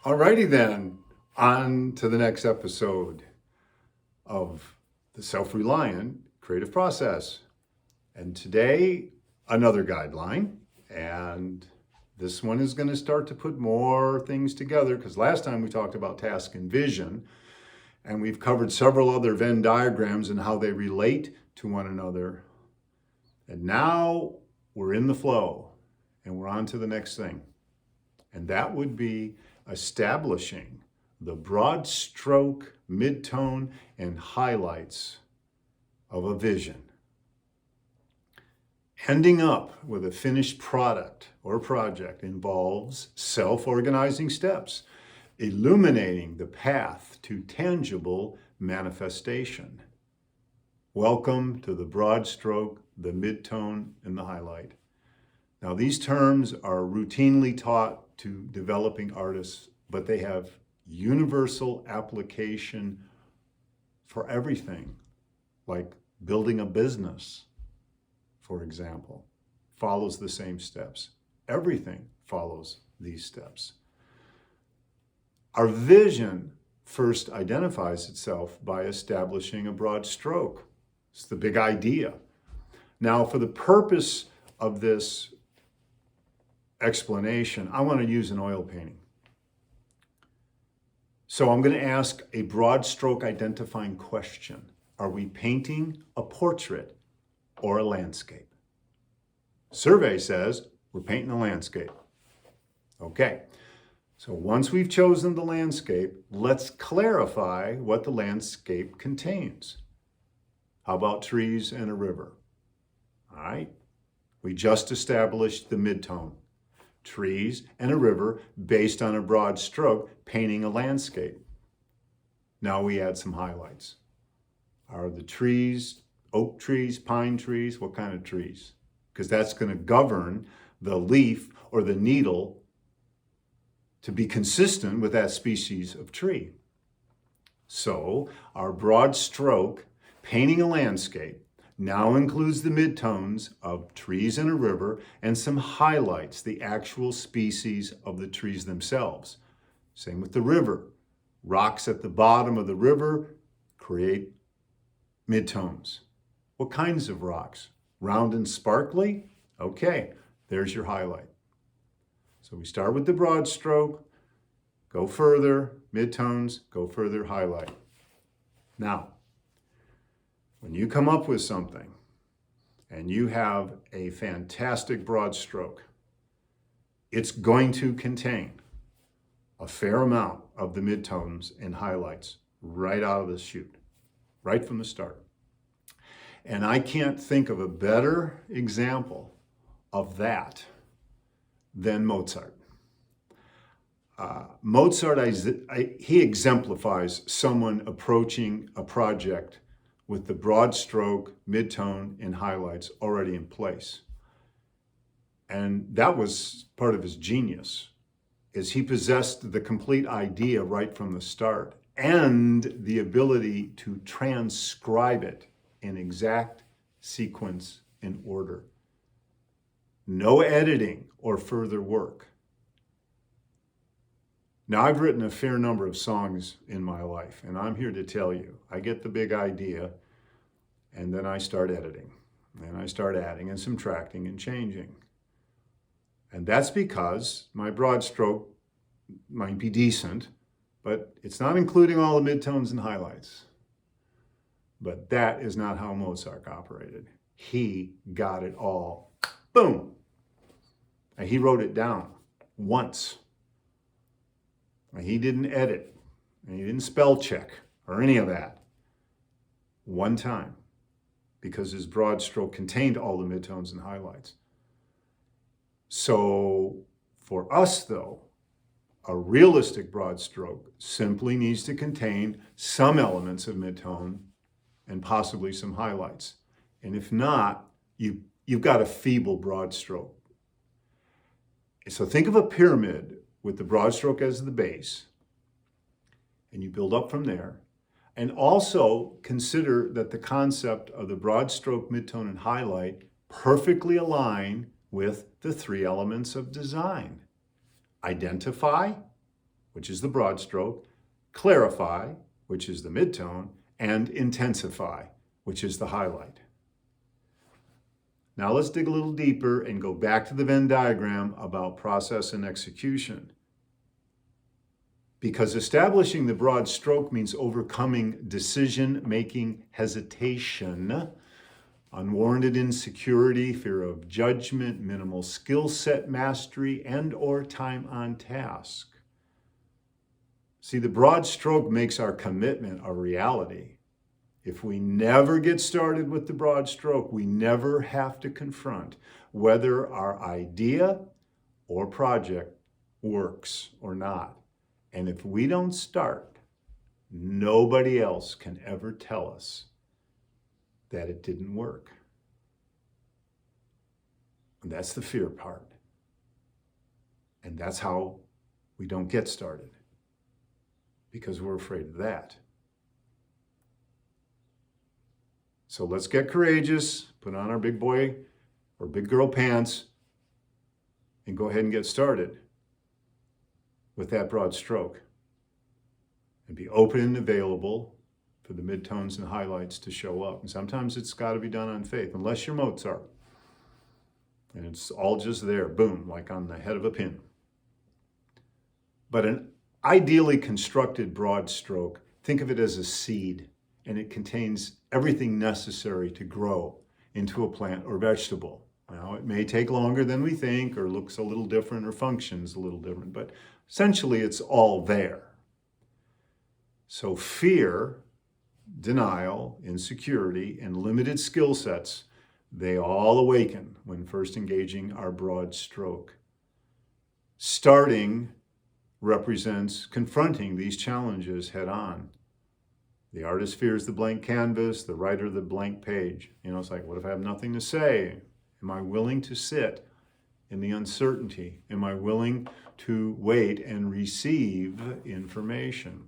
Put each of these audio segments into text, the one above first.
Alrighty then, on to the next episode of the Self-Reliant Creative Process. And today, another guideline. And this one is going to start to put more things together because last time we talked about task and vision, and we've covered several other Venn diagrams and how they relate to one another. And now we're in the flow and we're on to the next thing. And that would be establishing the broad stroke, mid-tone, and highlights of a vision. Ending up with a finished product or project involves self-organizing steps, illuminating the path to tangible manifestation. Welcome to the broad stroke, the mid-tone, and the highlight. Now, these terms are routinely taught to developing artists, but they have universal application for everything, like building a business, for example, follows the same steps. Everything follows these steps. Our vision first identifies itself by establishing a broad stroke. It's the big idea. Now, for the purpose of this explanation, I want to use an oil painting. So I'm going to ask a broad stroke identifying question. Are we painting a portrait or a landscape? Survey says we're painting a landscape. Okay, so once we've chosen the landscape, let's clarify what the landscape contains. How about trees and a river? All right, we just established the midtone. Trees and a river based on a broad stroke, painting a landscape. Now we add some highlights. Are the trees oak trees, pine trees? What kind of trees? Because that's going to govern the leaf or the needle to be consistent with that species of tree. So our broad stroke, painting a landscape, now includes the midtones of trees and a river and some highlights, the actual species of the trees themselves. Same with the river. Rocks at the bottom of the river create midtones. What kinds of rocks? Round and sparkly? Okay, there's your highlight. So we start with the broad stroke, go further, midtones, go further, highlight. Now, when you come up with something and you have a fantastic broad stroke, it's going to contain a fair amount of the midtones and highlights right out of the chute, right from the start. And I can't think of a better example of that than Mozart. Mozart, he exemplifies someone approaching a project with the broad stroke, midtone, and highlights already in place. And that was part of his genius, is he possessed the complete idea right from the start and the ability to transcribe it in exact sequence and order. No editing or further work. Now, I've written a fair number of songs in my life, and I'm here to tell you, I get the big idea, and then I start editing, and I start adding and subtracting and changing. And that's because my broad stroke might be decent, but it's not including all the midtones and highlights. But that is not how Mozart operated. He got it all, boom. And he wrote it down once. He didn't edit, and he didn't spell check or any of that. One time, because his broad stroke contained all the midtones and highlights. So for us though, a realistic broad stroke simply needs to contain some elements of midtone and possibly some highlights. And if not, you've got a feeble broad stroke. So think of a pyramid with the broad stroke as the base, and you build up from there. And also consider that the concept of the broad stroke, midtone, and highlight perfectly align with the three elements of design. Identify, which is the broad stroke, clarify, which is the midtone, and intensify, which is the highlight. Now let's dig a little deeper and go back to the Venn diagram about process and execution. Because establishing the broad stroke means overcoming decision-making hesitation, unwarranted insecurity, fear of judgment, minimal skill set mastery, and/or time on task. See, the broad stroke makes our commitment a reality. If we never get started with the broad stroke, we never have to confront whether our idea or project works or not. And if we don't start, nobody else can ever tell us that it didn't work. And that's the fear part. And that's how we don't get started, because we're afraid of that. So let's get courageous, put on our big boy or big girl pants, and go ahead and get started with that broad stroke. And be open and available for the midtones and highlights to show up. And sometimes it's got to be done on faith, unless you're Mozart. And it's all just there, boom, like on the head of a pin. But an ideally constructed broad stroke, think of it as a seed, and it contains everything necessary to grow into a plant or vegetable. Now, it may take longer than we think, or looks a little different, or functions a little different, but essentially it's all there. So fear, denial, insecurity, and limited skill sets, they all awaken when first engaging our broad stroke. Starting represents confronting these challenges head on. The artist fears the blank canvas, the writer the blank page. It's like, what if I have nothing to say? Am I willing to sit in the uncertainty? Am I willing to wait and receive information?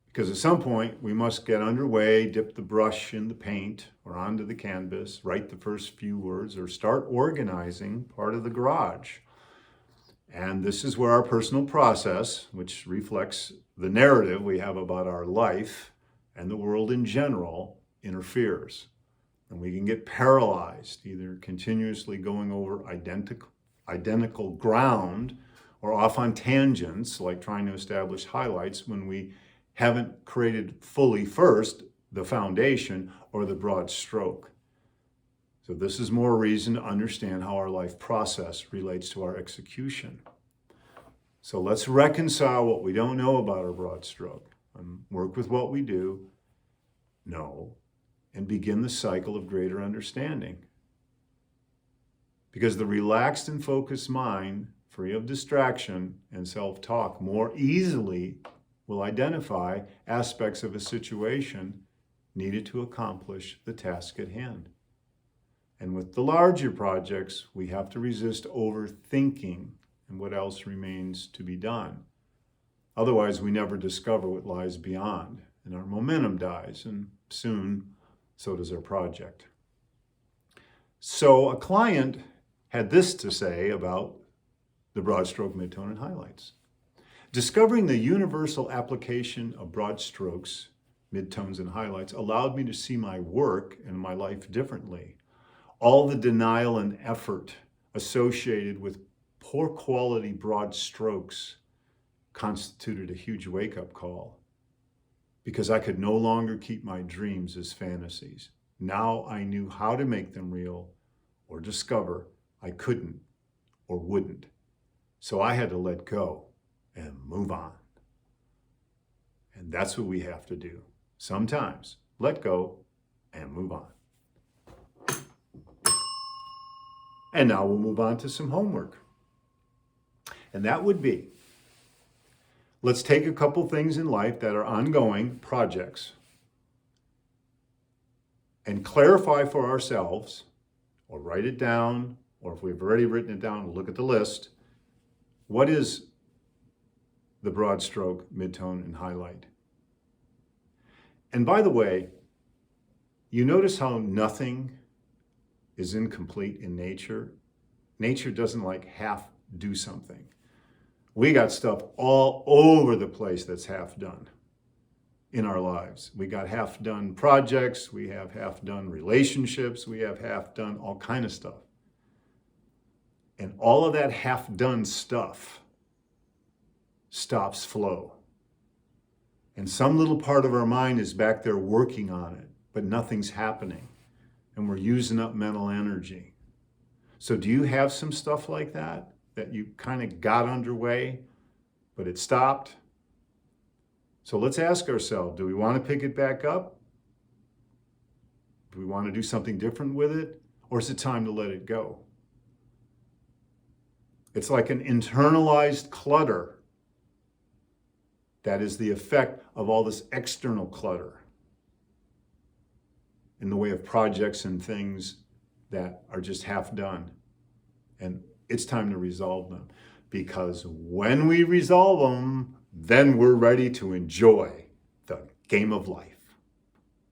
Because at some point, we must get underway, dip the brush in the paint or onto the canvas, write the first few words, or start organizing part of the garage. And this is where our personal process, which reflects the narrative we have about our life and the world in general, interferes. And we can get paralyzed, either continuously going over identical ground or off on tangents, like trying to establish highlights when we haven't created fully first the foundation or the broad stroke. So this is more reason to understand how our life process relates to our execution. So let's reconcile what we don't know about our broad stroke and work with what we do know, and begin the cycle of greater understanding. Because the relaxed and focused mind, free of distraction and self-talk, more easily will identify aspects of a situation needed to accomplish the task at hand. And with the larger projects, we have to resist overthinking and what else remains to be done. Otherwise, we never discover what lies beyond, and our momentum dies, and soon, so does our project. So a client had this to say about the broad stroke, midtone, and highlights. Discovering the universal application of broad strokes, midtones, and highlights allowed me to see my work and my life differently. All the denial and effort associated with poor quality broad strokes constituted a huge wake-up call, because I could no longer keep my dreams as fantasies. Now I knew how to make them real, or discover I couldn't or wouldn't. So I had to let go and move on. And that's what we have to do. Sometimes let go and move on. And now we'll move on to some homework. And that would be, let's take a couple things in life that are ongoing projects and clarify for ourselves, or write it down, or if we've already written it down, look at the list. What is the broad stroke, midtone, and highlight? And by the way, you notice how nothing is incomplete in nature? Nature doesn't like half do something. We got stuff all over the place that's half done in our lives. We got half done projects, we have half done relationships, we have half done all kind of stuff. And all of that half done stuff stops flow. And some little part of our mind is back there working on it, but nothing's happening. And we're using up mental energy. So do you have some stuff like that you kind of got underway, but it stopped? So let's ask ourselves, do we want to pick it back up? Do we want to do something different with it? Or is it time to let it go? It's like an internalized clutter that is the effect of all this external clutter in the way of projects and things that are just half done. And it's time to resolve them, because when we resolve them, then we're ready to enjoy the game of life.